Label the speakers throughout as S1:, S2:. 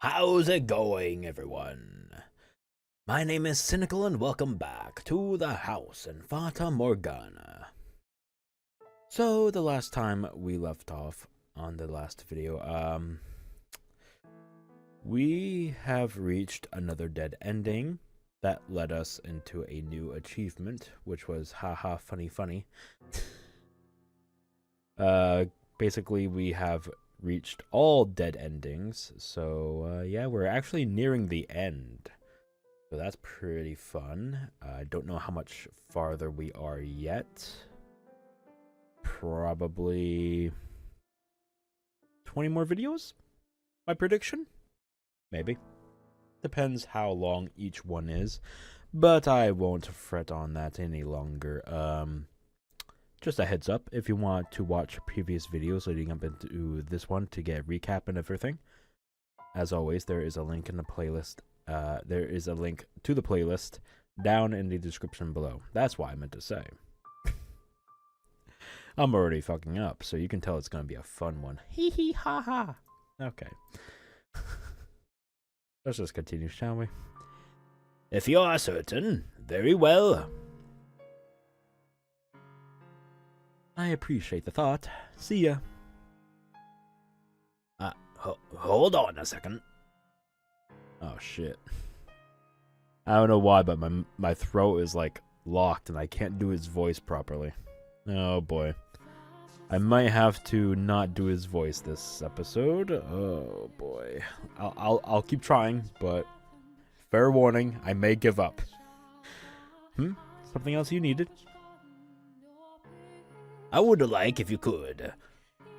S1: How's it going, everyone? My name is Sinikle, and welcome back to the house in Fata Morgana. So, the last time we left off on the last video, we have reached another dead ending that led us into a new achievement, which was haha funny funny. Basically we have reached all dead endings, so yeah, we're actually nearing the end. So that's pretty fun. I don't know how much farther we are yet. Probably 20 more videos? My prediction? Maybe. Depends how long each one is. But I won't fret on that any longer. Just a heads up, if you want to watch previous videos leading up into this one to get a recap and everything, as always, there is a link in the playlist. There is a link to the playlist down in the description below. That's what I meant to say. I'm already fucking up, so you can tell it's gonna be a fun one. Hee hee ha ha. Okay. Let's just continue, shall we? If you are certain, very well. I appreciate the thought. See ya. Hold on a second. Oh shit. I don't know why, but my throat is like locked and I can't do his voice properly. Oh boy. I might have to not do his voice this episode. Oh boy. I'll keep trying, but fair warning, I may give up. Something else you needed? I would like, if you could,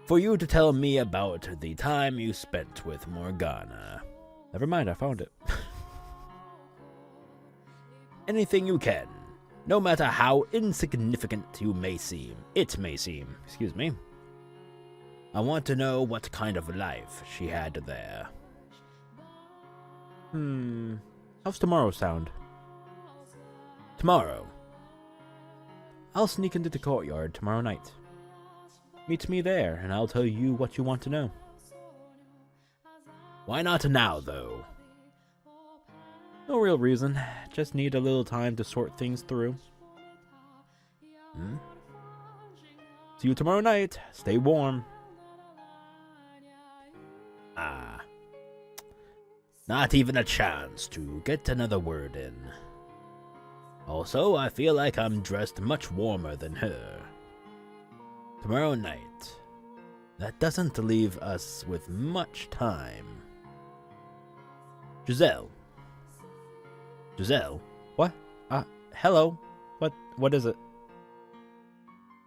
S1: for you to tell me about the time you spent with Morgana. Never mind, I found it. Anything you can, no matter how insignificant it may seem, excuse me. I want to know what kind of life she had there. How's tomorrow sound? Tomorrow? I'll sneak into the courtyard tomorrow night. Meet me there, and I'll tell you what you want to know. Why not now, though? No real reason. Just need a little time to sort things through. See you tomorrow night. Stay warm. Not even a chance to get another word in. Also, I feel like I'm dressed much warmer than her. Tomorrow night. That doesn't leave us with much time. Giselle? What? Hello? What is it?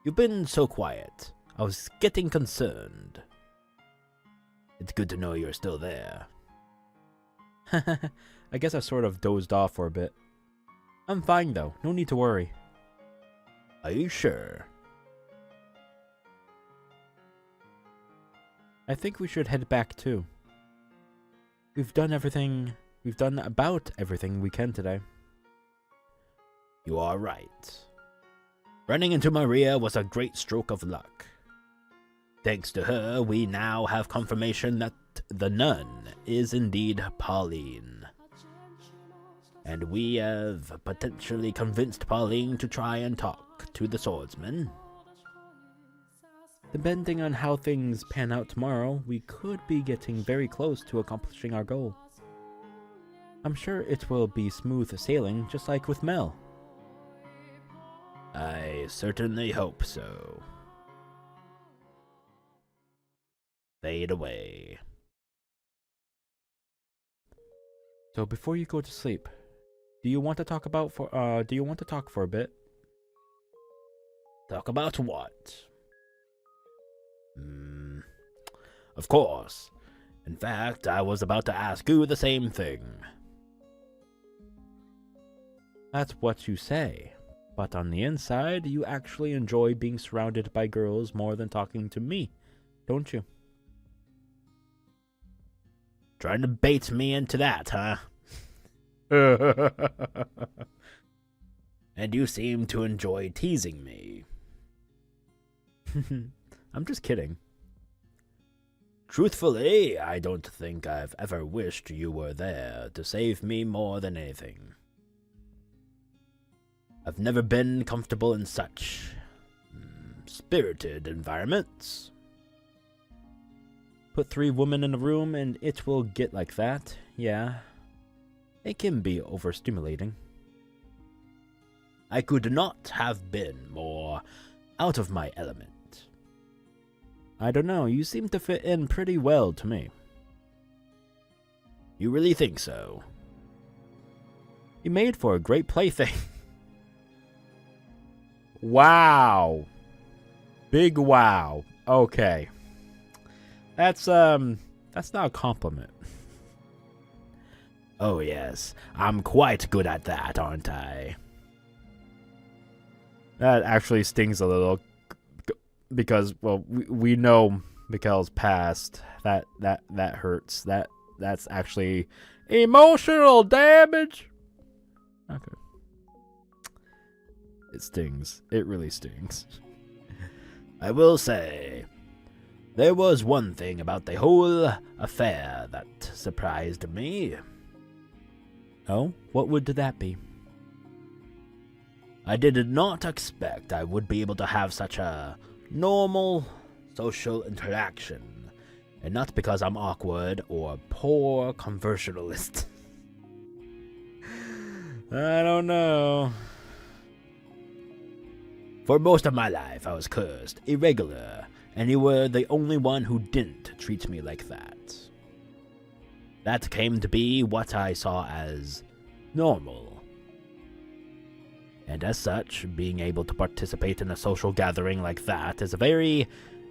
S1: You've been so quiet. I was getting concerned. It's good to know you're still there. I guess I sort of dozed off for a bit. I'm fine though, no need to worry. Are you sure? I think we should head back too. We've done about everything we can today. You are right. Running into Maria was a great stroke of luck. Thanks to her, we now have confirmation that the nun is indeed Pauline. And we have potentially convinced Pauline to try and talk to the swordsman. Depending on how things pan out tomorrow, we could be getting very close to accomplishing our goal. I'm sure it will be smooth sailing, just like with Mel. I certainly hope so. Fade away. So before you go to sleep, do you want to talk for a bit? Talk about what? Of course. In fact, I was about to ask you the same thing. That's what you say. But on the inside, you actually enjoy being surrounded by girls more than talking to me, don't you? Trying to bait me into that, huh? And you seem to enjoy teasing me. I'm just kidding. Truthfully, I don't think I've ever wished you were there to save me more than anything. I've never been comfortable in such spirited environments. Put 3 women in a room and it will get like that, yeah. It can be overstimulating. I could not have been more out of my element. I don't know, you seem to fit in pretty well to me. You really think so? You made for a great plaything. Wow. Big wow. Okay. That's not a compliment. Oh yes, I'm quite good at that, aren't I? That actually stings a little, because, well, we know Mikhail's past. That hurts. That's actually emotional damage. Okay. It stings. It really stings. I will say, there was one thing about the whole affair that surprised me. Oh, what would that be? I did not expect I would be able to have such a normal social interaction, and not because I'm awkward or poor conversationalist. I don't know. For most of my life, I was cursed, irregular, and you were the only one who didn't treat me like that. That came to be what I saw as normal. And as such, being able to participate in a social gathering like that is a very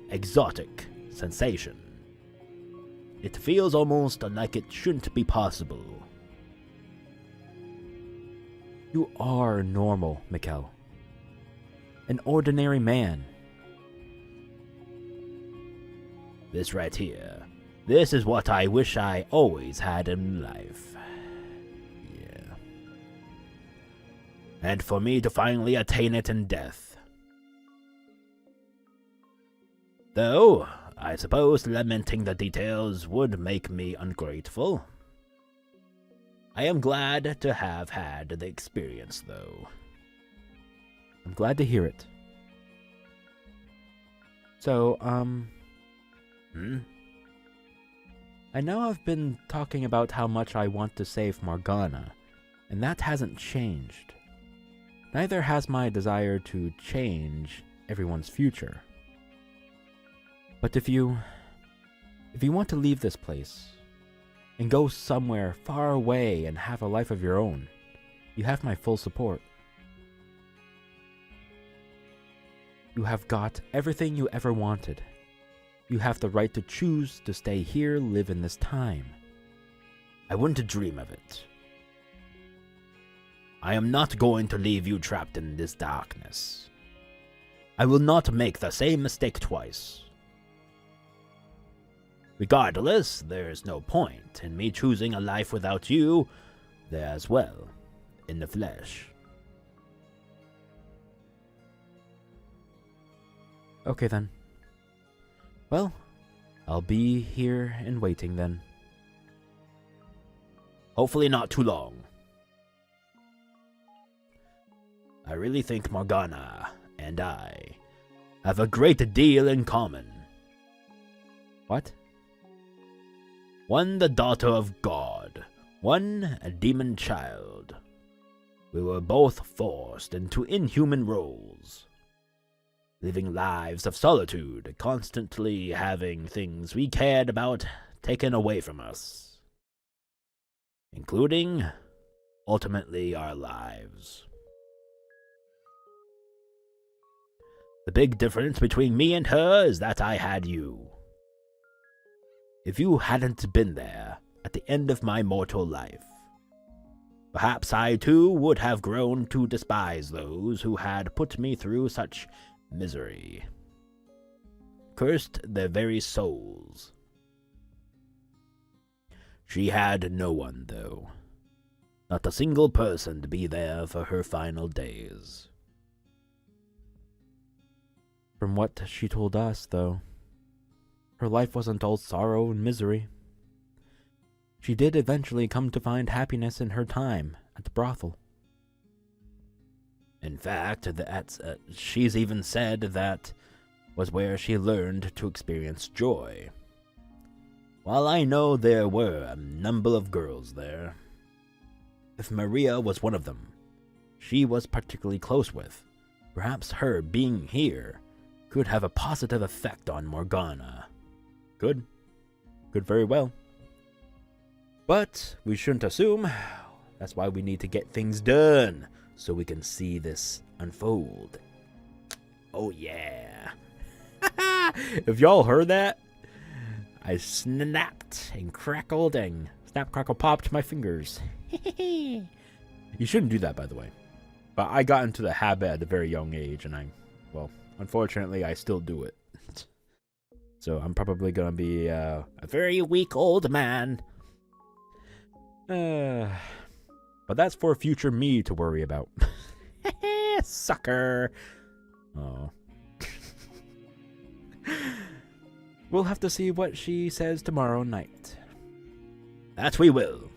S1: exotic sensation. It feels almost like it shouldn't be possible. You are normal, Mikhail. An ordinary man. This right here. This is what I wish I always had in life. And for me to finally attain it in death. Though, I suppose lamenting the details would make me ungrateful. I am glad to have had the experience, though. I'm glad to hear it. So, I know I've been talking about how much I want to save Morgana, and that hasn't changed. Neither has my desire to change everyone's future. But if you want to leave this place and go somewhere far away and have a life of your own, you have my full support. You have got everything you ever wanted. You have the right to choose to stay here, live in this time. I wouldn't dream of it. I am not going to leave you trapped in this darkness. I will not make the same mistake twice. Regardless, there is no point in me choosing a life without you there as well, in the flesh. Okay then. Well, I'll be here and waiting then. Hopefully not too long. I really think Morgana and I have a great deal in common. What? One the daughter of God, one a demon child. We were both forced into inhuman roles, living lives of solitude, constantly having things we cared about taken away from us, including, ultimately, our lives. The big difference between me and her is that I had you. If you hadn't been there at the end of my mortal life, perhaps I too would have grown to despise those who had put me through such misery, cursed their very souls. She had no one, though. Not a single person to be there for her final days. From what she told us, though, her life wasn't all sorrow and misery. She did eventually come to find happiness in her time at the brothel. In fact, she's even said that was where she learned to experience joy. While I know there were a number of girls there, if Maria was one of them, she was particularly close with, perhaps her being here could have a positive effect on Morgana. Good very well. But we shouldn't assume. That's why we need to get things done, so we can see this unfold. Oh yeah. If y'all heard that, I snapped and crackled and snap, crackle, popped my fingers. You shouldn't do that, by the way. But I got into the habit at a very young age, and unfortunately, I still do it. So I'm probably going to be a very weak old man. But that's for future me to worry about. Sucker. Oh. We'll have to see what she says tomorrow night. That we will.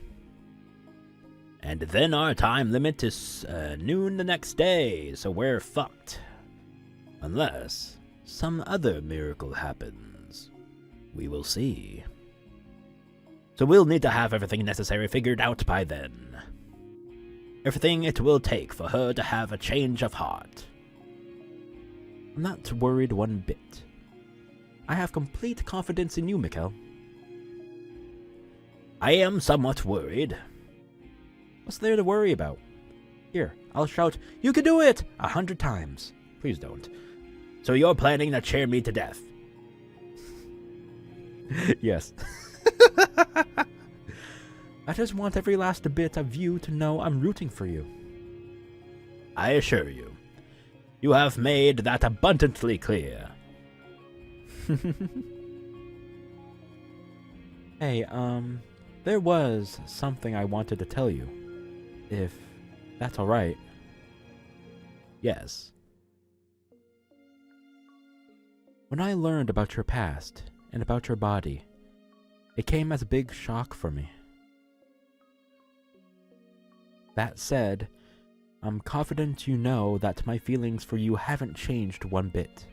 S1: And then our time limit is noon the next day, so we're fucked. Unless some other miracle happens. We will see. So we'll need to have everything necessary figured out by then. Everything it will take for her to have a change of heart. I'm not worried one bit. I have complete confidence in you, Mikkel. I am somewhat worried. What's there to worry about? Here, I'll shout, "You can do it!" 100 times. Please don't. So you're planning to cheer me to death? Yes. I just want every last bit of you to know I'm rooting for you. I assure you, you have made that abundantly clear. Hey, there was something I wanted to tell you, if that's alright. Yes. When I learned about your past and about your body, it came as a big shock for me. That said, I'm confident you know that my feelings for you haven't changed one bit.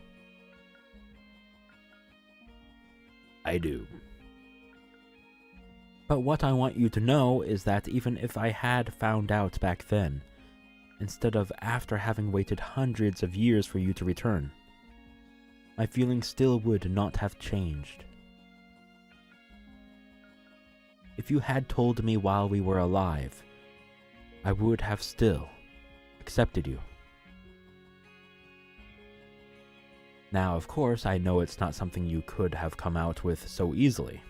S1: I do. But what I want you to know is that even if I had found out back then, instead of after having waited hundreds of years for you to return, my feelings still would not have changed. If you had told me while we were alive, I would have still accepted you. Now, of course, I know it's not something you could have come out with so easily,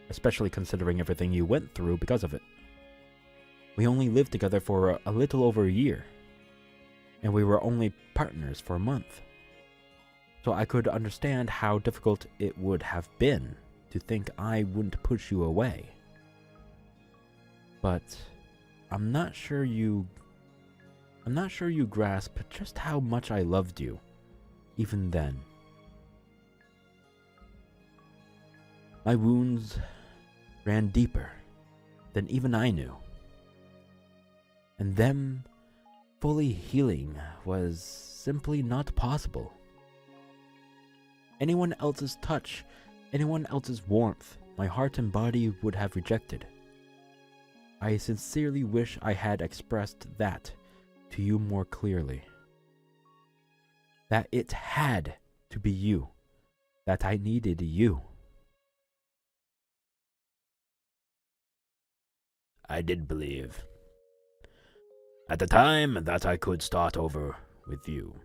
S1: especially considering everything you went through because of it. We only lived together for a little over a year, and we were only partners for a month. So I could understand how difficult it would have been to think I wouldn't push you away. But I'm not sure you grasp just how much I loved you, even then. My wounds ran deeper than even I knew. And them fully healing was simply not possible. Anyone else's touch, anyone else's warmth, my heart and body would have rejected. I sincerely wish I had expressed that to you more clearly. That it had to be you. That I needed you. I did believe at the time that I could start over with you.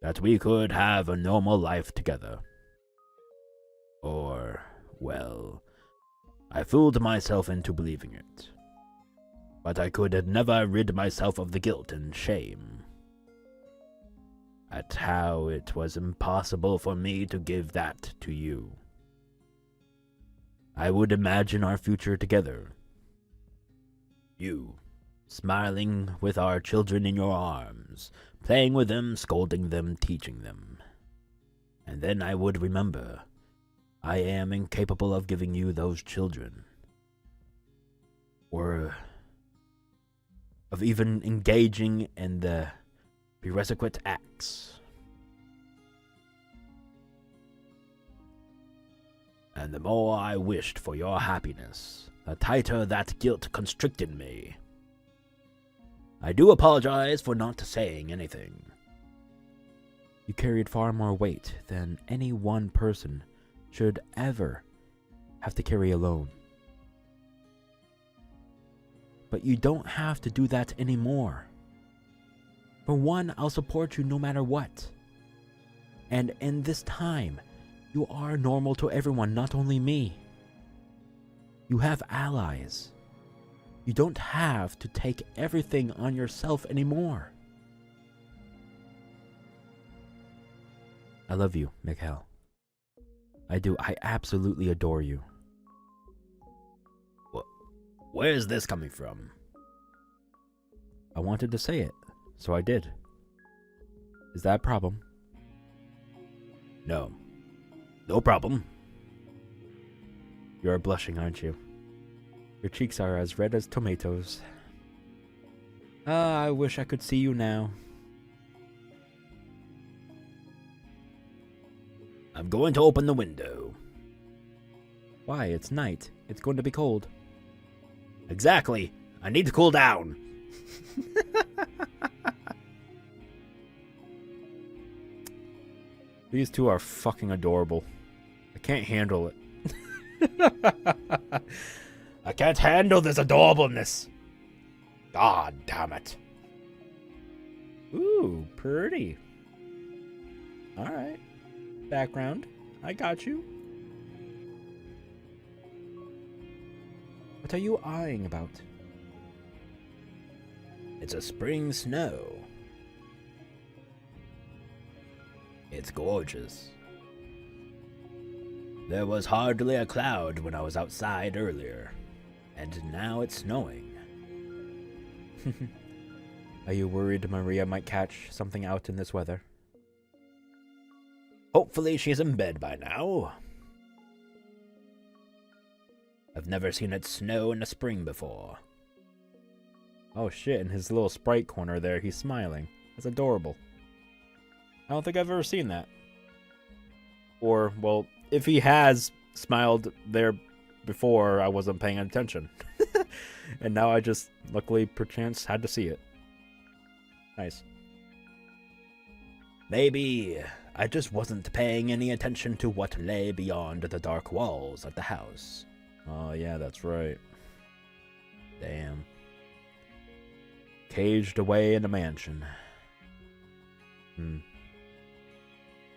S1: That we could have a normal life together. Or, well, I fooled myself into believing it. But I could never rid myself of the guilt and shame. At how it was impossible for me to give that to you. I would imagine our future together. You, smiling with our children in your arms, playing with them, scolding them, teaching them. And then I would remember I am incapable of giving you those children, or of even engaging in the prerequisite acts. And the more I wished for your happiness, the tighter that guilt constricted me. I do apologize for not saying anything. You carried far more weight than any one person should ever have to carry alone. But you don't have to do that anymore. For one, I'll support you no matter what. And in this time, you are normal to everyone, not only me. You have allies. You don't have to take everything on yourself anymore. I love you, Mikhail. I do. I absolutely adore you. Where's this coming from? I wanted to say it, so I did. Is that a problem? No. No problem. You're blushing, aren't you? Your cheeks are as red as tomatoes. I wish I could see you now. I'm going to open the window. Why? It's night. It's going to be cold. Exactly. I need to cool down. These two are fucking adorable. I can't handle it. I can't handle this adorableness. God damn it. Ooh, pretty. Alright. Background. I got you. What are you eyeing about? It's a spring snow. It's gorgeous. There was hardly a cloud when I was outside earlier, and now it's snowing. Are you worried Maria might catch something out in this weather? Hopefully she's in bed by now. I've never seen it snow in the spring before. Oh shit, in his little sprite corner there, he's smiling. That's adorable. I don't think I've ever seen that. Or, well, if he has smiled there before, I wasn't paying attention. And now I just, luckily, perchance, had to see it. Nice. Maybe I just wasn't paying any attention to what lay beyond the dark walls of the house. Oh, yeah, that's right. Damn. Caged away in a mansion.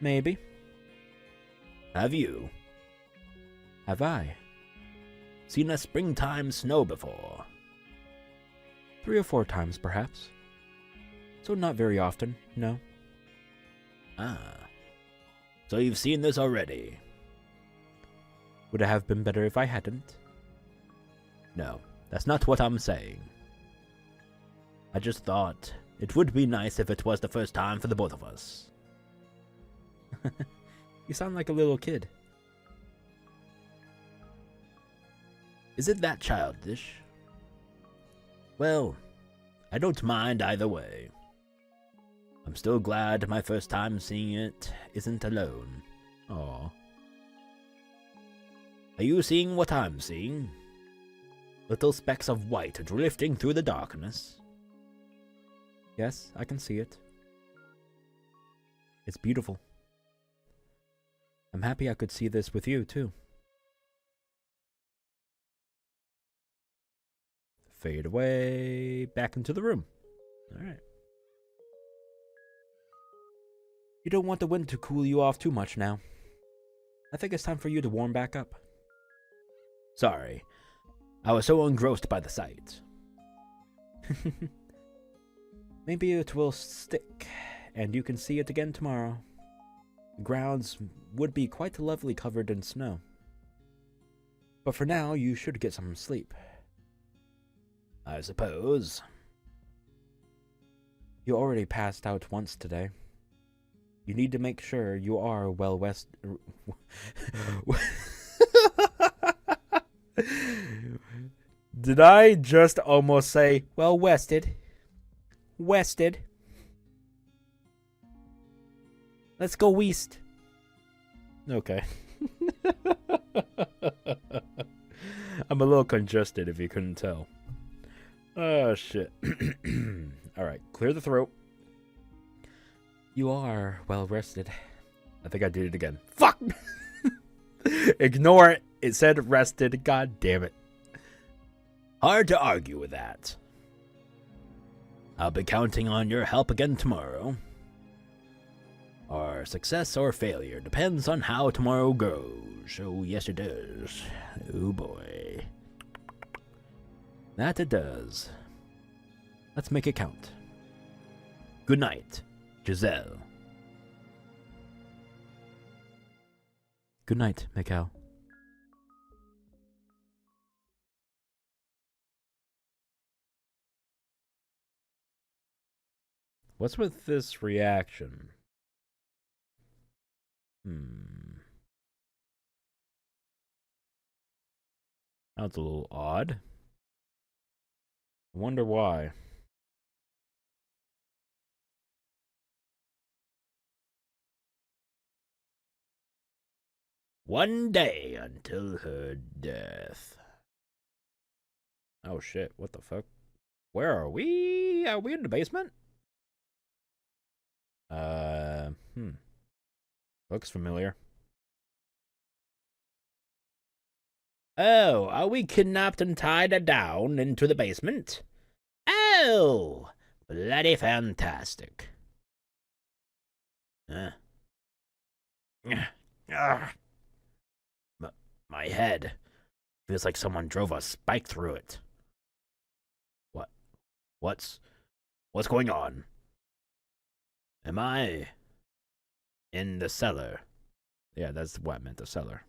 S1: Maybe. Have you? Have I? Seen a springtime snow before? 3 or 4 times, perhaps. So not very often, no. Ah. So you've seen this already? Would it have been better if I hadn't? No, that's not what I'm saying. I just thought it would be nice if it was the first time for the both of us. You sound like a little kid. Is it that childish? Well, I don't mind either way. I'm still glad my first time seeing it isn't alone. Aw. Are you seeing what I'm seeing? Little specks of white drifting through the darkness. Yes, I can see it. It's beautiful. I'm happy I could see this with you, too. Fade away, back into the room. Alright. You don't want the wind to cool you off too much now. I think it's time for you to warm back up. Sorry, I was so engrossed by the sight. Maybe it will stick, and you can see it again tomorrow. The grounds would be quite lovely covered in snow. But for now, you should get some sleep. I suppose. You already passed out once today. You need to make sure you are well west. Did I just almost say well wested? Wested. Let's go west. Okay. I'm a little congested if you couldn't tell. Oh, shit. Alright, clear the throat. You are well rested. I think I did it again. Fuck! Ignore it. It said rested. God damn it. Hard to argue with that. I'll be counting on your help again tomorrow. Our success or failure depends on how tomorrow goes. Oh, yes it does. Oh, boy. That it does. Let's make it count. Good night, Giselle. Good night, Mikhail. What's with this reaction? That's a little odd. I wonder why. One day until her death. Oh shit, what the fuck? Where are we? Are we in the basement? Looks familiar. Oh, are we kidnapped and tied down into the basement? Oh, bloody fantastic. My head feels like someone drove a spike through it. What's going on? Am I in the cellar? Yeah, that's what I meant, the cellar.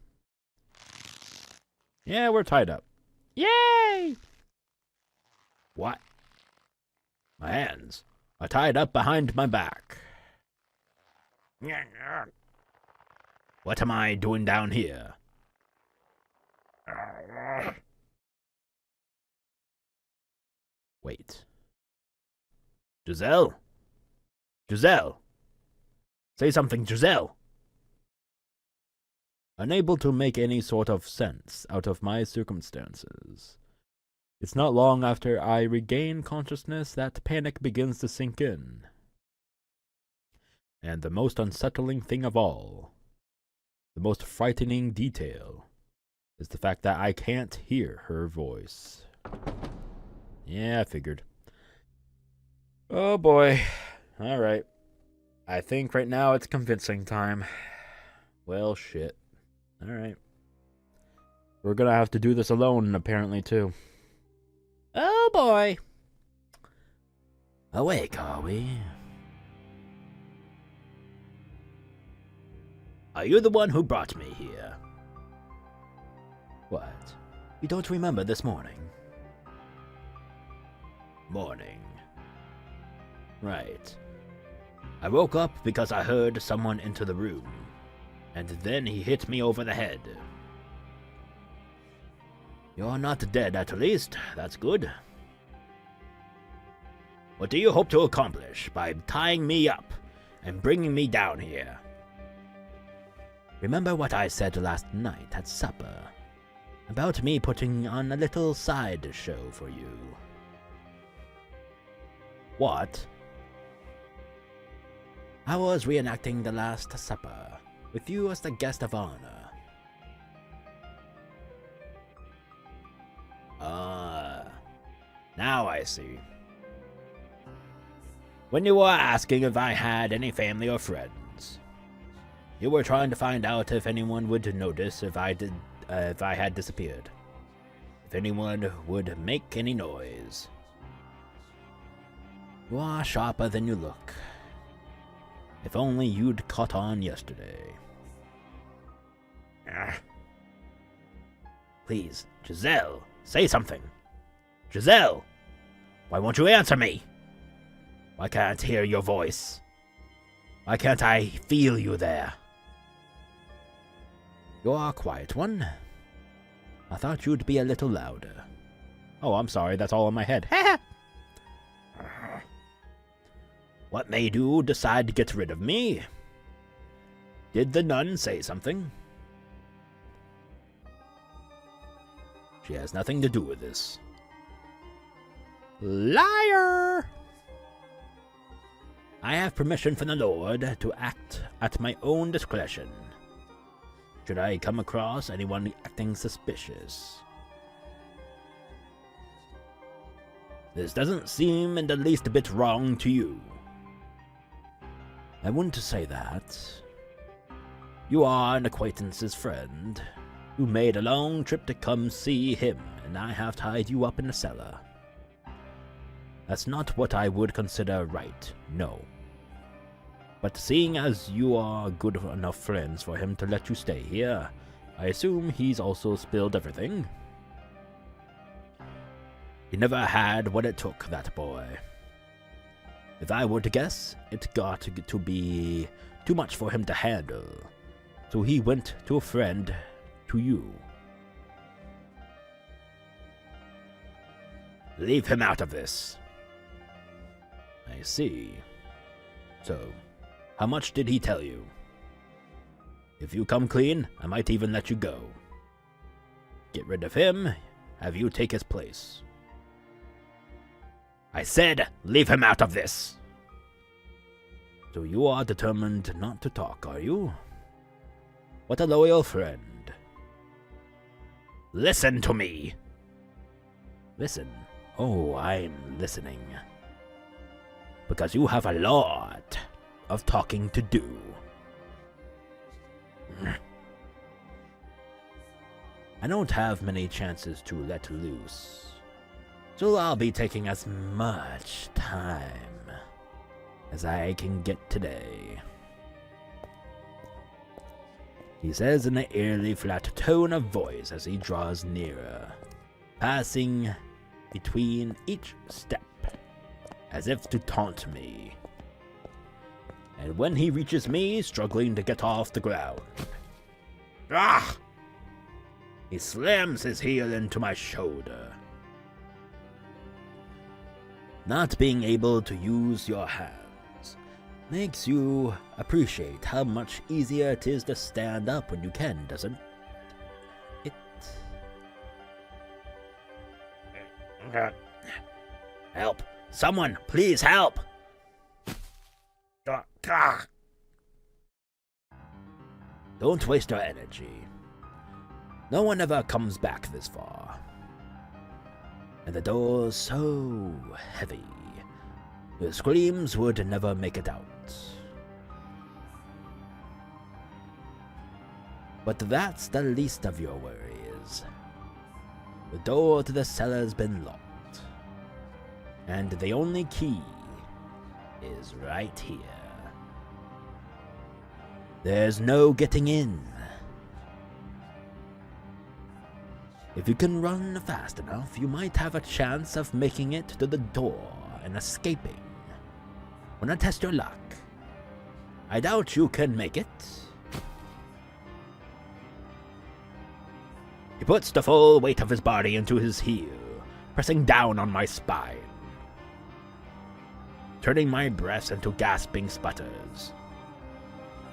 S1: Yeah, we're tied up. Yay! What? My hands are tied up behind my back. What am I doing down here? Wait. Giselle? Giselle? Say something, Giselle! Unable to make any sort of sense out of my circumstances. It's not long after I regain consciousness that panic begins to sink in. And the most unsettling thing of all, the most frightening detail, is the fact that I can't hear her voice. Yeah, I figured. Oh boy. Alright. I think right now it's convincing time. Well, shit. Alright. We're gonna have to do this alone, apparently, too. Oh boy. Awake, are we? Are you the one who brought me here? What? You don't remember this morning? Morning. Right. I woke up because I heard someone enter the room, and then he hit me over the head. You're not dead, at least. That's good. What do you hope to accomplish by tying me up and bringing me down here? Remember what I said last night at supper about me putting on a little side show for you? What? I was reenacting the Last Supper, with you as the guest of honor. Now I see. When you were asking if I had any family or friends, you were trying to find out if anyone would notice if I had disappeared. If anyone would make any noise. You are sharper than you look. If only you'd caught on yesterday. Please, Giselle, say something. Giselle, why won't you answer me? Why can't I hear your voice? Why can't I feel you there? You're a quiet one. I thought you'd be a little louder. Oh, I'm sorry, that's all in my head. What made you decide to get rid of me? Did the nun say something? She has nothing to do with this. Liar! I have permission from the Lord to act at my own discretion. Should I come across anyone acting suspicious? This doesn't seem in the least bit wrong to you. I wouldn't say that. You are an acquaintance's friend who made a long trip to come see him, and I have tied you up in a cellar. That's not what I would consider right, no. But seeing as you are good enough friends for him to let you stay here, I assume he's also spilled everything. He never had what it took, that boy. If I were to guess, it got to be too much for him to handle. So he went to a friend, to you. Leave him out of this. I see. So, how much did he tell you? If you come clean, I might even let you go. Get rid of him, have you take his place. I said, leave him out of this! So you are determined not to talk, are you? What a loyal friend. Listen to me! Listen? Oh, I'm listening. Because you have a lot of talking to do. I don't have many chances to let loose. So I'll be taking as much time as I can get today. He says in an eerily flat tone of voice as he draws nearer, passing between each step, as if to taunt me. And when he reaches me, struggling to get off the ground, he slams his heel into my shoulder. Not being able to use your hands makes you appreciate how much easier it is to stand up when you can, doesn't it? Help! Someone, please help! Don't waste your energy. No one ever comes back this far. And the door's so heavy, your screams would never make it out. But that's the least of your worries. The door to the cellar's been locked, and the only key is right here. There's no getting in. If you can run fast enough, you might have a chance of making it to the door and escaping. Wanna test your luck? I doubt you can make it. He puts the full weight of his body into his heel, pressing down on my spine, turning my breaths into gasping sputters.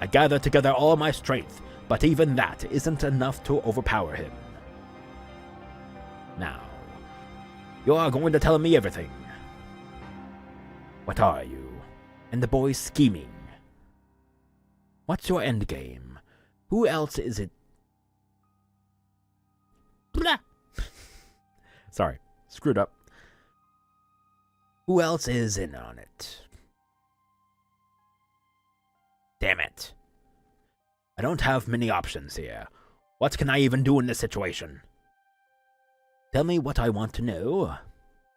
S1: I gather together all my strength, but even that isn't enough to overpower him. Now, you are going to tell me everything. What are you? And the boy's scheming. What's your endgame? Who else is it? Blah. Sorry, screwed up. Who else is in on it? Damn it. I don't have many options here. What can I even do in this situation? Tell me what I want to know,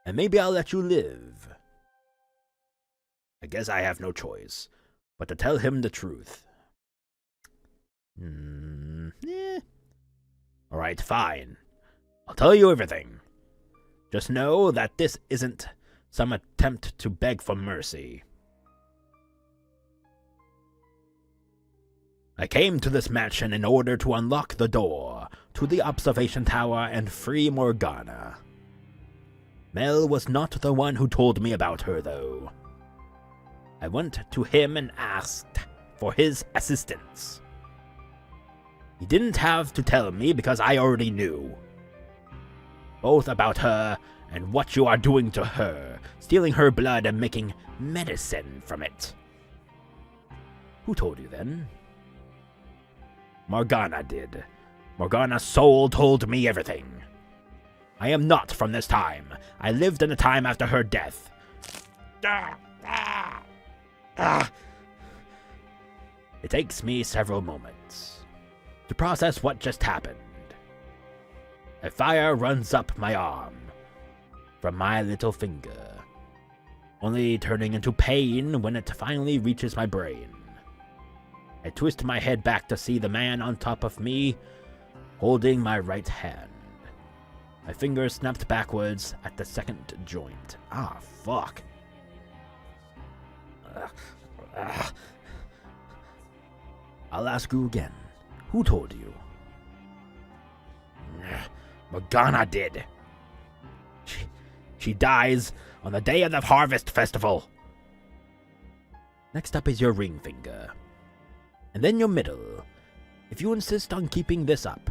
S1: and maybe I'll let you live. I guess I have no choice but to tell him the truth. Alright, fine. I'll tell you everything. Just know that this isn't some attempt to beg for mercy. I came to this mansion in order to unlock the door to the observation tower and free Morgana. Mel was not the one who told me about her, though. I went to him and asked for his assistance. He didn't have to tell me because I already knew. Both about her and what you are doing to her, stealing her blood and making medicine from it. Who told you then? Morgana did. Morgana's soul told me everything. I am not from this time. I lived in a time after her death. It takes me several moments to process what just happened. A fire runs up my arm from my little finger, only turning into pain when it finally reaches my brain. I twist my head back to see the man on top of me, holding my right hand. My fingers snapped backwards at the second joint. Ah, fuck. I'll ask you again. Who told you? Morgana did. She dies on the day of the Harvest Festival. Next up is your ring finger. And then your middle, if you insist on keeping this up.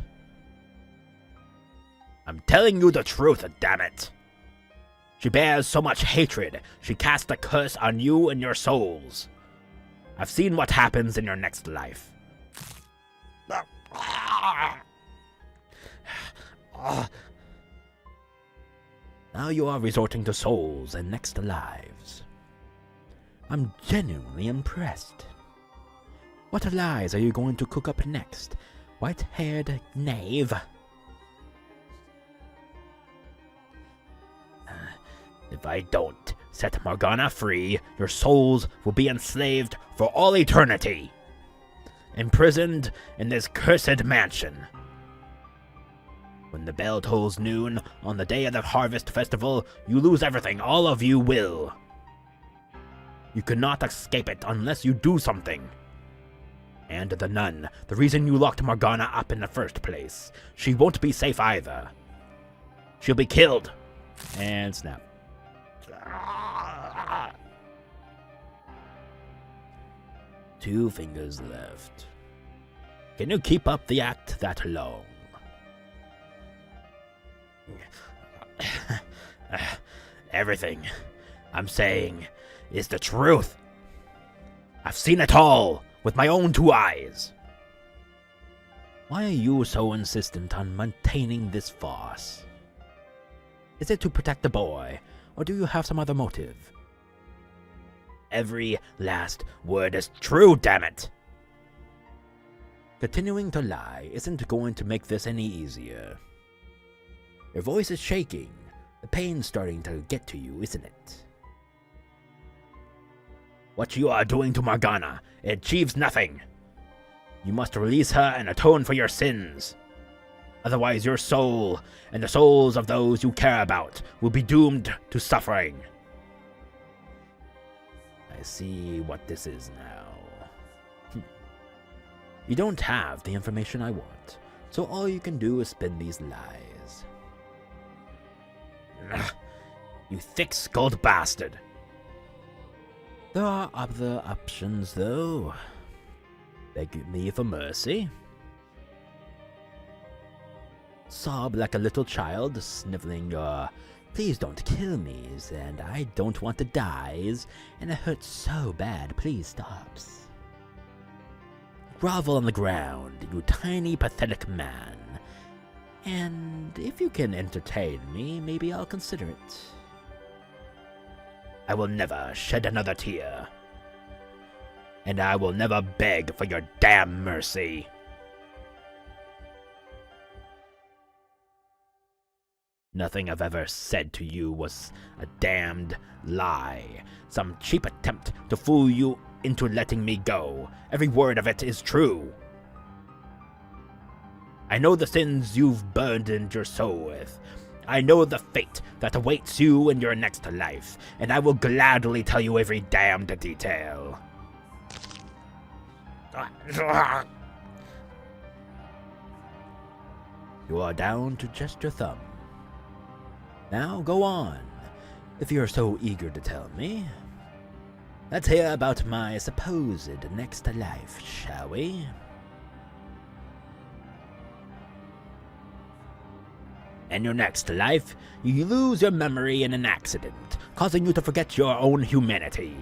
S1: I'm telling you the truth, damn it. She bears so much hatred, she cast a curse on you and your souls. I've seen what happens in your next life. Now you are resorting to souls and next lives. I'm genuinely impressed. What lies are you going to cook up next, white-haired knave? If I don't set Morgana free, your souls will be enslaved for all eternity, imprisoned in this cursed mansion. When the bell tolls noon on the day of the Harvest Festival, you lose everything, all of you will. You cannot escape it unless you do something. And the nun, the reason you locked Morgana up in the first place, she won't be safe either. She'll be killed. And snap. 2 fingers left. Can you keep up the act that long? Everything I'm saying is the truth. I've seen it all with my own 2 eyes. Why are you so insistent on maintaining this farce? Is it to protect the boy, or do you have some other motive? Every last word is true, damn it! Continuing to lie isn't going to make this any easier. Your voice is shaking. The pain's starting to get to you, isn't it? What you are doing to Morgana, it achieves nothing. You must release her and atone for your sins. Otherwise your soul, and the souls of those you care about, will be doomed to suffering. I see what this is now. You don't have the information I want, so all you can do is spin these lies. You thick-skulled bastard. There are other options, though. Beg me for mercy. Sob like a little child, sniveling your "please don't kill me's" and "I don't want to die's," and it hurts so bad, please stops. Grovel on the ground, you tiny, pathetic man. And if you can entertain me, maybe I'll consider it. I will never shed another tear. And I will never beg for your damn mercy. Nothing I've ever said to you was a damned lie. Some cheap attempt to fool you into letting me go. Every word of it is true. I know the sins you've burdened your soul with. I know the fate that awaits you in your next life, and I will gladly tell you every damned detail.
S2: You are down to just your thumb. Now go on, if you're so eager to tell me. Let's hear about my supposed next life, shall we? In your next life, you lose your memory in an accident, causing you to forget your own humanity.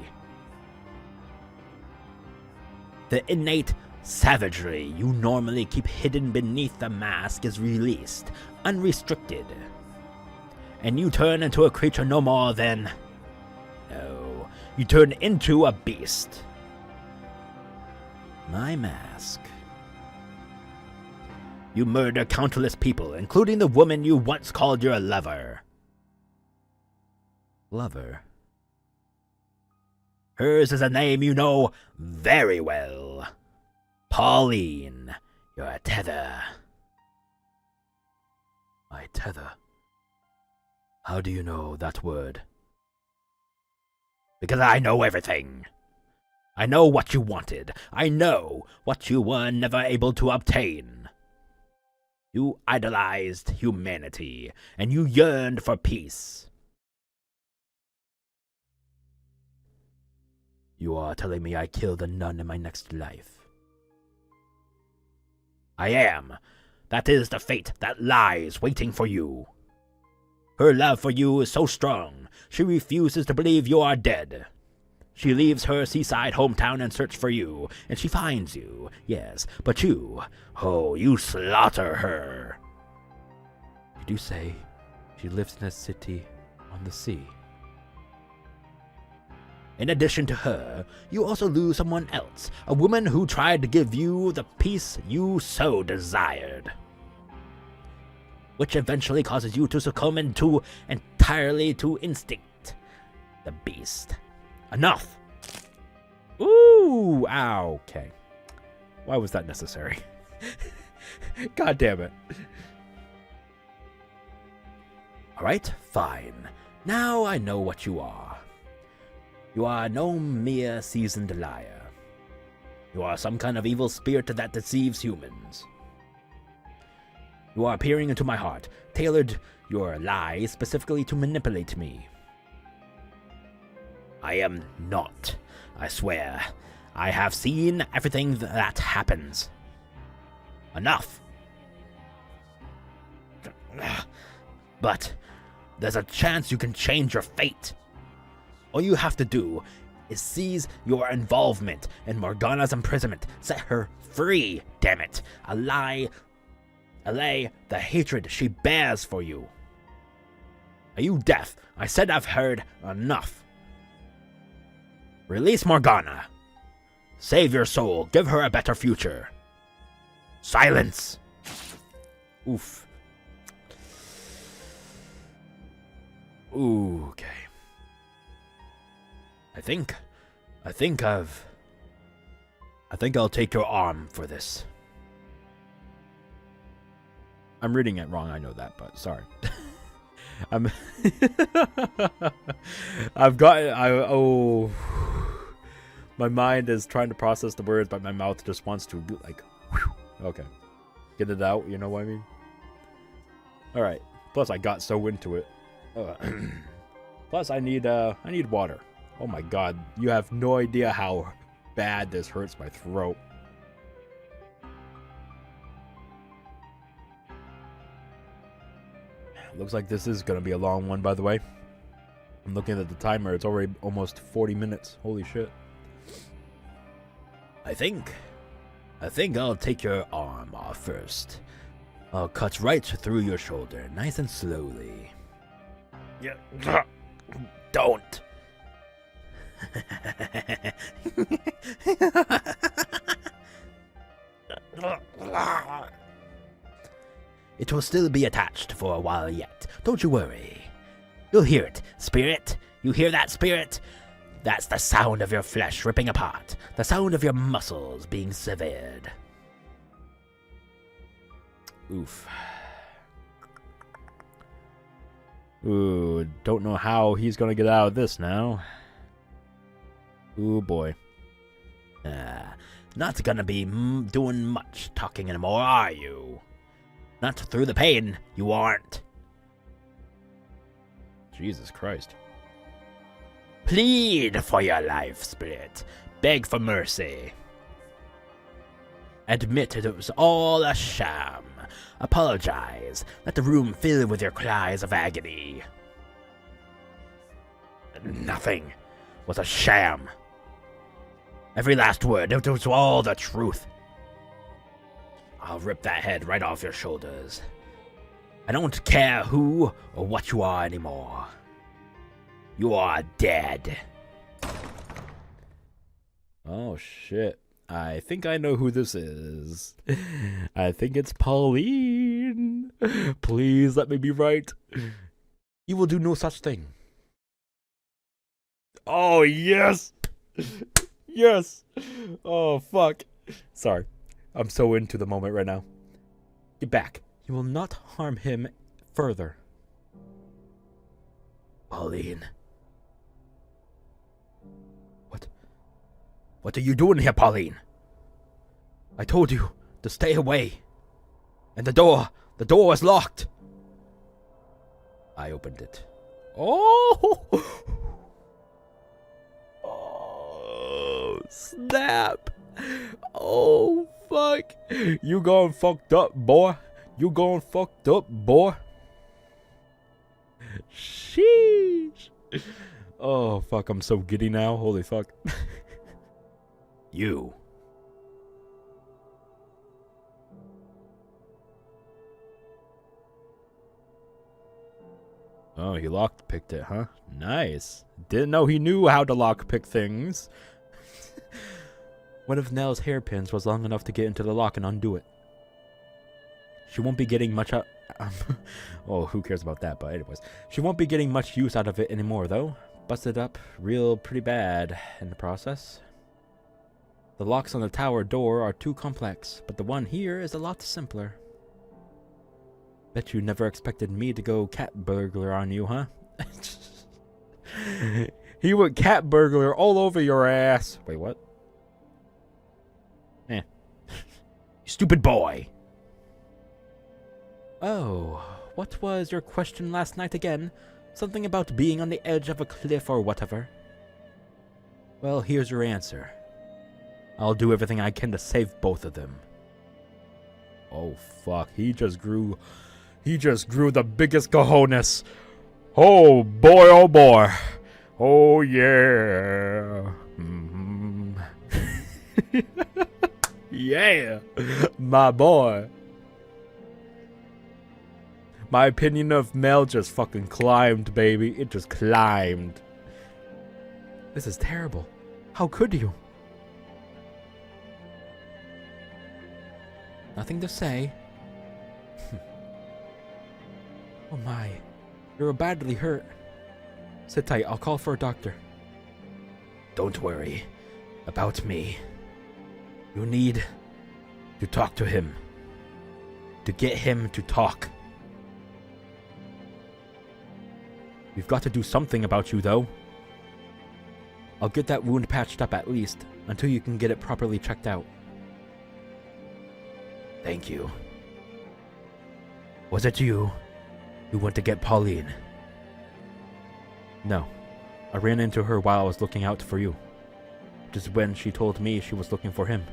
S2: The innate savagery you normally keep hidden beneath the mask is released, unrestricted. And you turn into a creature no more than... No, you turn into a beast. My mask. You murder countless people, including the woman you once called your lover. Lover? Hers is a name you know very well. Pauline, your tether. My tether? How do you know that word? Because I know everything. I know what you wanted. I know what you were never able to obtain. You idolized humanity, and you yearned for peace. You are telling me I killed a nun in my next life? I am. That is the fate that lies waiting for you. Her love for you is so strong, she refuses to believe you are dead. She leaves her seaside hometown in search for you, and she finds you, yes, but you, you slaughter her. You do say she lives in a city on the sea? In addition to her, you also lose someone else, a woman who tried to give you the peace you so desired. Which eventually causes you to succumb entirely to instinct. The beast. Enough!
S1: Ooh! Ow. Okay. Why was that necessary? God damn it.
S2: Alright, fine. Now I know what you are. You are no mere seasoned liar. You are some kind of evil spirit that deceives humans. You are peering into my heart, tailored your lies specifically to manipulate me. I am not, I swear. I have seen everything that happens. Enough. But there's a chance you can change your fate. All you have to do is seize your involvement in Morgana's imprisonment. Set her free, damn it. Allay the hatred she bears for you. Are you deaf? I said I've heard enough. Release Morgana. Save your soul. Give her a better future. Silence. Oof. Ooh, okay. I think I'll take your arm for this.
S1: I'm reading it wrong, I know that, but sorry. My mind is trying to process the words, but my mouth just wants to okay. Get it out, you know what I mean? Alright. Plus I got so into it. Plus I need water. Oh my god, you have no idea how bad this hurts my throat. Looks like this is gonna be a long one, by the way. I'm looking at the timer, it's already almost 40 minutes. Holy shit.
S2: I think I'll take your arm off first. I'll cut right through your shoulder, nice and slowly. Yeah. Don't. It will still be attached for a while yet. Don't you worry. You'll hear it, spirit. You hear that, spirit? That's the sound of your flesh ripping apart. The sound of your muscles being severed.
S1: Oof. Ooh, don't know how he's gonna get out of this now. Ooh, boy.
S2: Not gonna be doing much talking anymore, are you? Not through the pain, you aren't.
S1: Jesus Christ.
S2: Plead for your life, Spirit. Beg for mercy. Admit it was all a sham. Apologize. Let the room fill with your cries of agony. Nothing was a sham. Every last word, it was all the truth. I'll rip that head right off your shoulders. I don't care who or what you are anymore. You are dead.
S1: Oh, shit. I think I know who this is. I think it's Pauline. Please let me be right. You will do no such thing. Oh, yes. Yes. Oh, fuck. Sorry. I'm so into the moment right now. Get back. You will not harm him further.
S2: Pauline. What are you doing here, Pauline? I told you to stay away. And the door was locked. I opened it.
S1: Oh! Oh, snap. Oh, fuck. You gone fucked up, boy. You gone fucked up, boy. Sheesh. Oh, fuck. I'm so giddy now. Holy fuck.
S2: You.
S1: Oh, he lockpicked it, huh? Nice. Didn't know he knew how to lockpick things. One of Nell's hairpins was long enough to get into the lock and undo it. She won't be getting much out... oh, who cares about that? But anyways, she won't be getting much use out of it anymore, though. Busted up pretty bad in the process. The locks on the tower door are too complex, but the one here is a lot simpler. Bet you never expected me to go cat burglar on you, huh? He went cat burglar all over your ass. Wait, what?
S2: You stupid boy.
S1: Oh, what was your question last night again? Something about being on the edge of a cliff or whatever. Well, here's your answer. I'll do everything I can to save both of them. Oh, fuck. He just grew the biggest cojones. Oh, boy, oh, boy. Oh, yeah. Mm-hmm. Yeah, my boy. My opinion of Mel just fucking climbed, baby. It just climbed. This is terrible. How could you? Nothing to say. Oh my. You're badly hurt. Sit tight. I'll call for a doctor.
S2: Don't worry about me. You need to talk to him. To get him to talk.
S1: We've got to do something about you, though. I'll get that wound patched up at least, until you can get it properly checked out.
S2: Thank you. Was it you who went to get Pauline?
S1: No. I ran into her while I was looking out for you. Which is when she told me she was looking for him.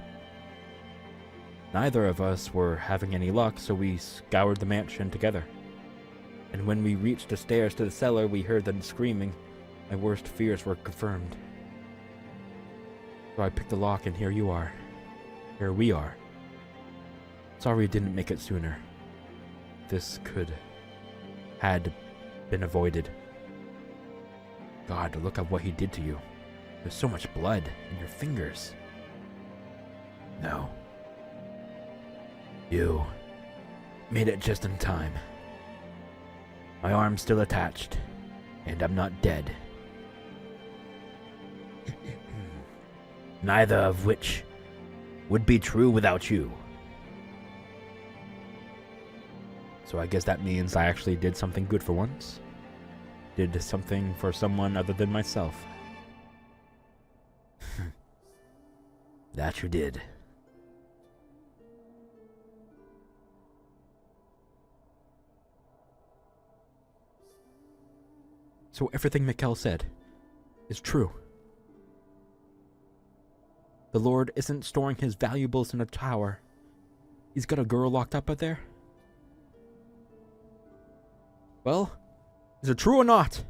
S1: Neither of us were having any luck, so we scoured the mansion together. And when we reached the stairs to the cellar, we heard them screaming. My worst fears were confirmed. So I picked the lock, and here you are. Here we are. Sorry it didn't make it sooner. This had been avoided. God, look at what he did to you. There's so much blood in your fingers.
S2: No. You made it just in time. My arm's still attached, and I'm not dead. Neither of which would be true without you.
S1: So I guess that means I actually did something good for once. Did something for someone other than myself.
S2: That you did.
S1: So everything Mikkel said is true. The Lord isn't storing his valuables in a tower. He's got a girl locked up out there. Well, is it true or not?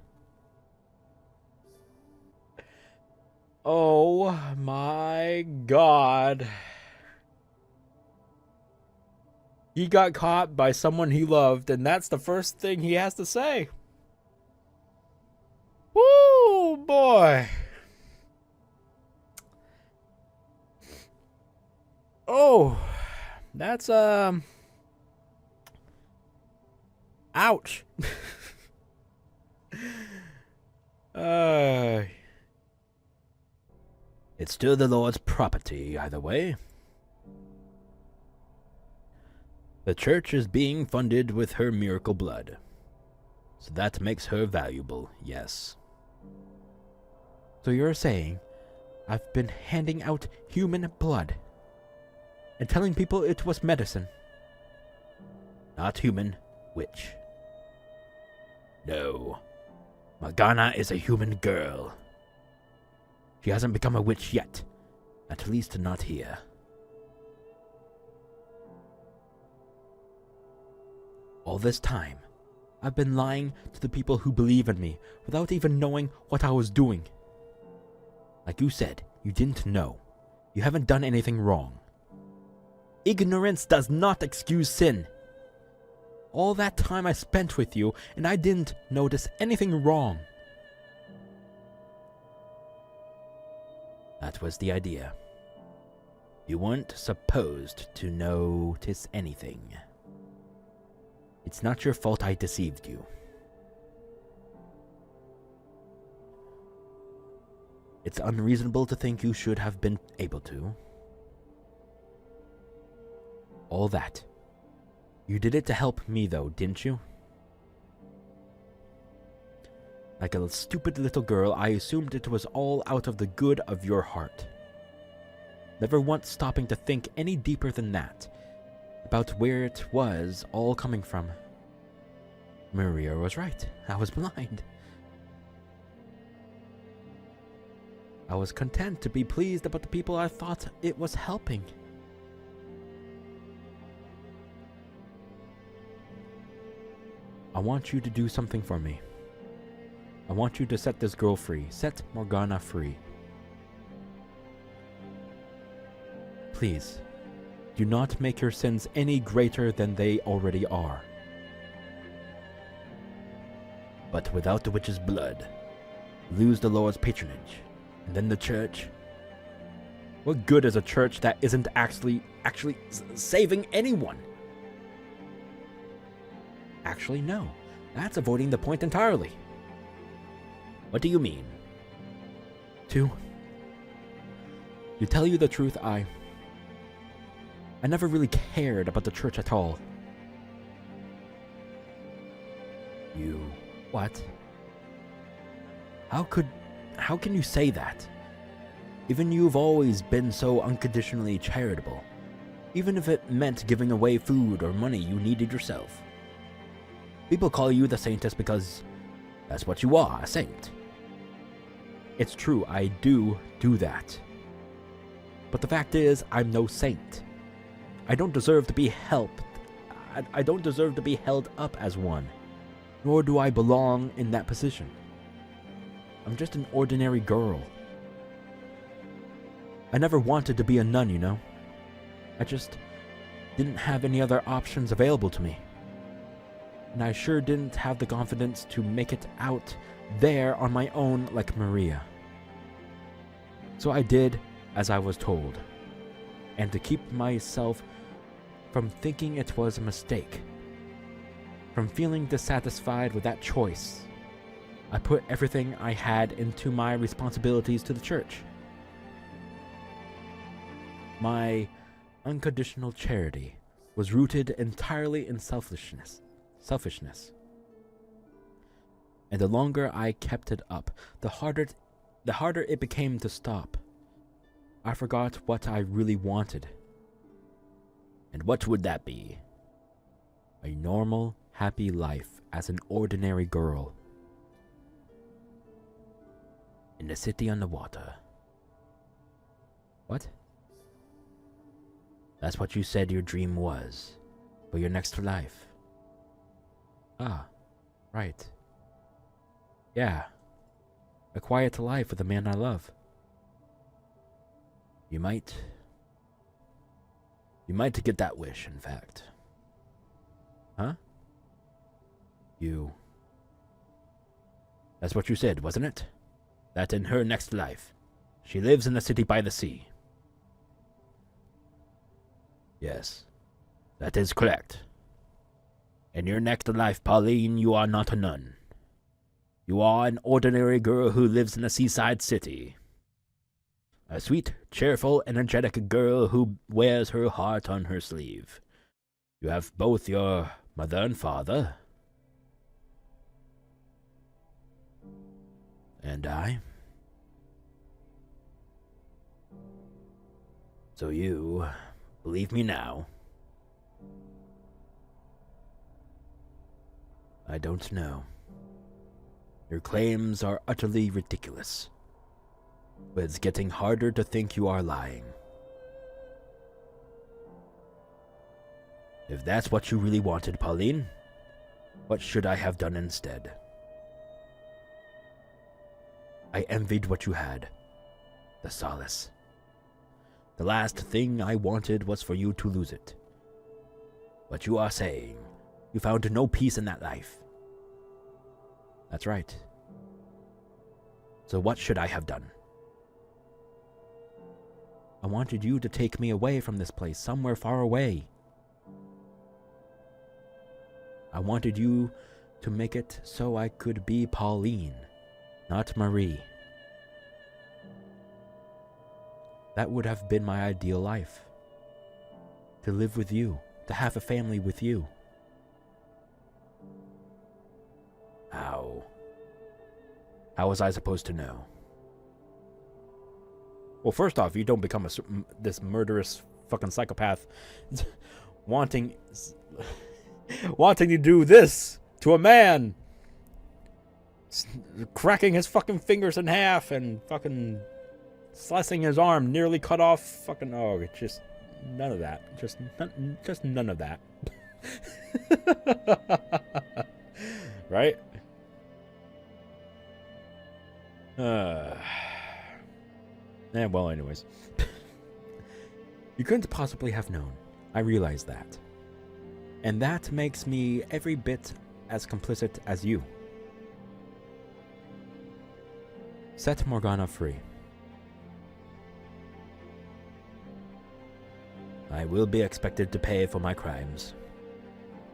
S1: Oh my God. He got caught by someone he loved, and that's the first thing he has to say. Woo, boy. Oh, that's, ouch.
S2: It's still the Lord's property, either way. The church is being funded with her miracle blood. So that makes her valuable, yes.
S1: So you're saying I've been handing out human blood and telling people it was medicine?
S2: Not human, witch. No. Morgana is a human girl. She hasn't become a witch yet. At least not here.
S1: All this time, I've been lying to the people who believe in me without even knowing what I was doing. Like you said, you didn't know. You haven't done anything wrong. Ignorance does not excuse sin. All that time I spent with you, and I didn't notice anything wrong.
S2: That was the idea. You weren't supposed to notice anything. It's not your fault I deceived you. It's unreasonable to think you should have been able to. All that. You did it to help me, though, didn't you? Like a stupid little girl, I assumed it was all out of the good of your heart. Never once stopping to think any deeper than that, about where it was all coming from. Maria was right. I was blind. I was content to be pleased about the people I thought it was helping. I want you to do something for me. I want you to set this girl free. Set Morgana free. Please, do not make your sins any greater than they already are. But without the witch's blood, lose the Lord's patronage, and then the church. What good is a church that isn't actually saving anyone? Actually, no. That's avoiding the point entirely. What do you mean? To tell you the truth, I never really cared about the church at all. You... what? How can you say that? Even you've always been so unconditionally charitable. Even if it meant giving away food or money you needed yourself. People call you the saintess because that's what you are, a saint. It's true, I do that. But the fact is, I'm no saint. I don't deserve to be helped. I don't deserve to be held up as one. Nor do I belong in that position. I'm just an ordinary girl. I never wanted to be a nun, you know. I just didn't have any other options available to me. And I sure didn't have the confidence to make it out there on my own like Maria. So I did as I was told, and to keep myself from thinking it was a mistake, from feeling dissatisfied with that choice, I put everything I had into my responsibilities to the church. My unconditional charity was rooted entirely in selfishness. And the longer I kept it up, the harder it became to stop. I forgot what I really wanted. And what would that be? A normal, happy life as an ordinary girl. In the city on the water. What? That's what you said your dream was. For your next life. Ah, right. Yeah. A quiet life with a man I love. You might get that wish, in fact. Huh? That's what you said, wasn't it? That in her next life, she lives in the city by the sea. Yes, that is correct. In your next life, Pauline, you are not a nun. You are an ordinary girl who lives in a seaside city. A sweet, cheerful, energetic girl who wears her heart on her sleeve. You have both your mother and father. And I. So you believe me now? I don't know. Your claims are utterly ridiculous. But it's getting harder to think you are lying. If that's what you really wanted, Pauline, what should I have done instead? I envied what you had. The solace. The last thing I wanted was for you to lose it. But you are saying you found no peace in that life. That's right. So what should I have done? I wanted you to take me away from this place, somewhere far away. I wanted you to make it so I could be Pauline, not Marie. That would have been my ideal life. To live with you, to have a family with you. How? How was I supposed to know?
S1: Well, first off, you don't become this murderous fucking psychopath wanting to do this to a man. Cracking his fucking fingers in half and fucking slicing his arm, nearly cut off fucking... Oh, just none of that. Just none of that. Right? Well, anyways. You couldn't possibly have known. I realize that. And that makes me every bit as complicit as you. Set Morgana free. I will be expected to pay for my crimes.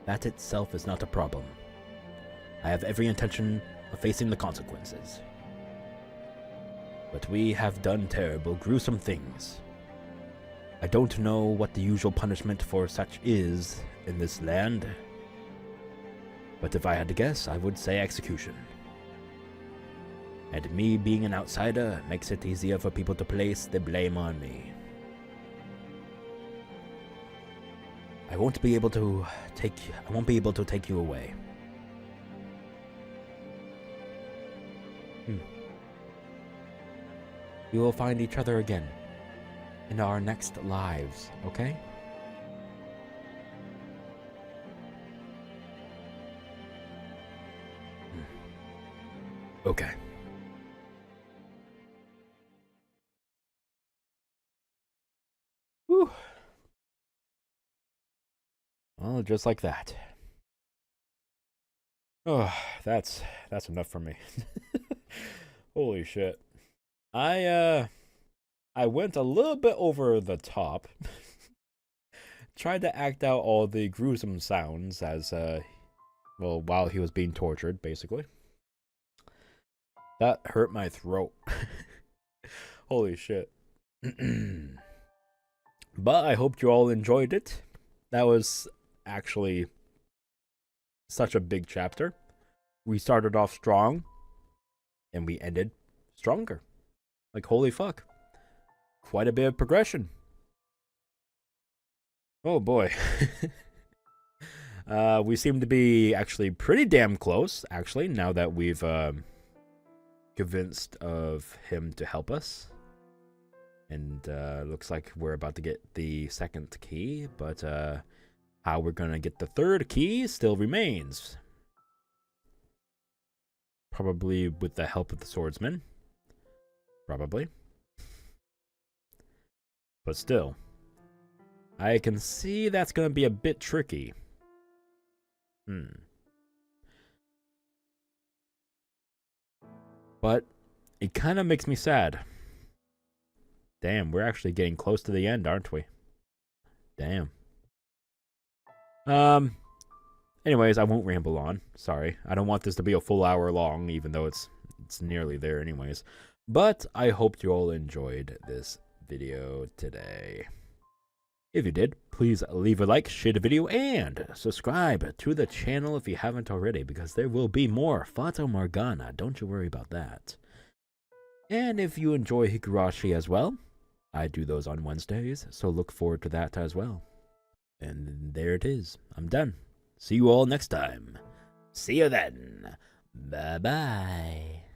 S1: That itself is not a problem. I have every intention of facing the consequences. But we have done terrible, gruesome things. I don't know what the usual punishment for such is in this land. But if I had to guess, I would say execution. And me being an outsider makes it easier for people to place the blame on me. I won't be able to take you away. We will find each other again in our next lives, okay? Okay. Whew. Well, just like that. Oh, that's enough for me. Holy shit. I went a little bit over the top. Tried to act out all the gruesome sounds as while he was being tortured, basically. That hurt my throat. Holy shit. But I hope you all enjoyed it. That was actually such a big chapter. We started off strong and we ended stronger. Like, holy fuck. Quite a bit of progression. Oh boy. We seem to be actually pretty damn close, actually, now that we've convinced of him to help us. And looks like we're about to get the second key, but how we're gonna get the third key still remains. Probably with the help of the swordsman. Probably. But still, I can see that's gonna be a bit tricky. But it kind of makes me sad. Damn, we're actually getting close to the end, aren't we? Damn. Anyways, I won't ramble on. Sorry. I don't want this to be a full hour long, even though it's nearly there anyways. But I hope you all enjoyed this video today. If you did, please leave a like, share the video, and subscribe to the channel if you haven't already, because there will be more Fata Morgana. Don't you worry about that. And if you enjoy Higurashi as well, I do those on Wednesdays, so look forward to that as well. And there it is. I'm done. See you all next time. See you then. Bye-bye.